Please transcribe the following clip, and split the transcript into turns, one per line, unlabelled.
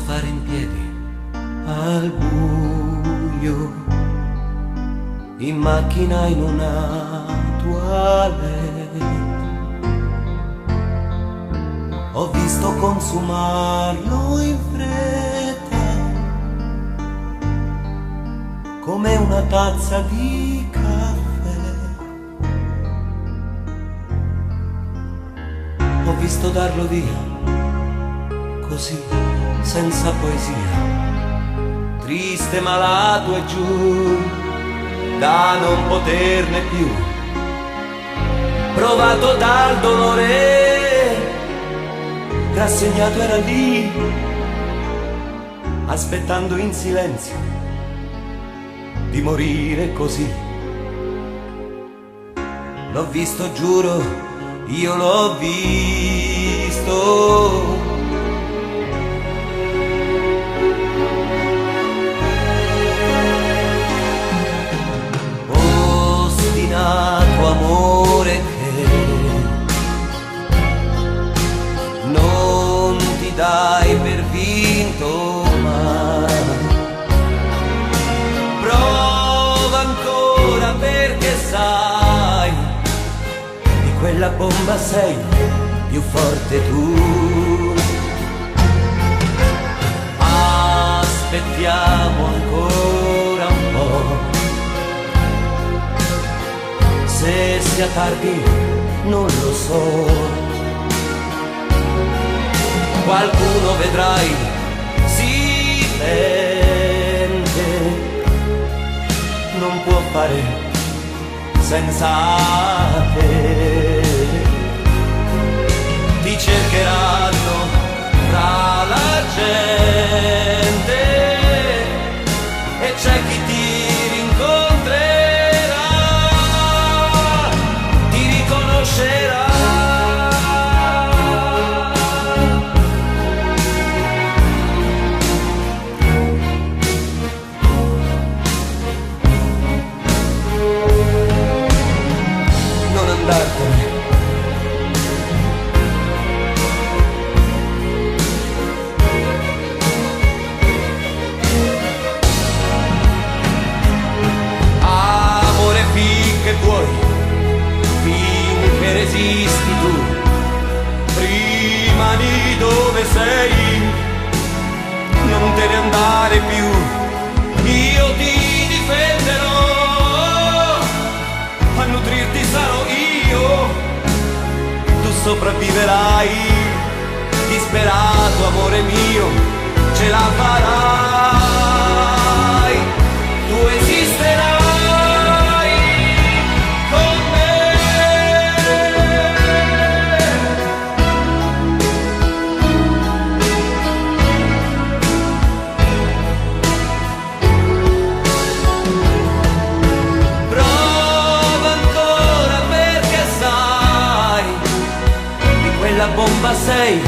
fare in piedi al buio, in macchina in una toilette. Ho visto consumarlo in fretta come una tazza di caffè. Ho visto darlo via così, senza poesia, triste, malato e giù da non poterne più, provato dal dolore, rassegnato era lì, aspettando in silenzio di morire così. L'ho visto, giuro, io l'ho visto. Ostinato amore che non ti dai per vinto mai. Prova ancora perché sai, di quella bomba sei più forte tu. Aspettiamo ancora un po', se sia tardi non lo so. Qualcuno vedrai si pente, non può fare senza te. Ti cercheranno tra la gente e c'è chi ti rincontrerà, ti riconoscerà. Non andartene, amore, finché puoi, finché resisti tu, rimani dove sei, non te ne andare più, io ti difenderò, a nutrirti sarò io, tu sopravviverai, disperato amore mio, ce la farai, tu esisterai con me. Prova ancora perché sai, di quella bomba sei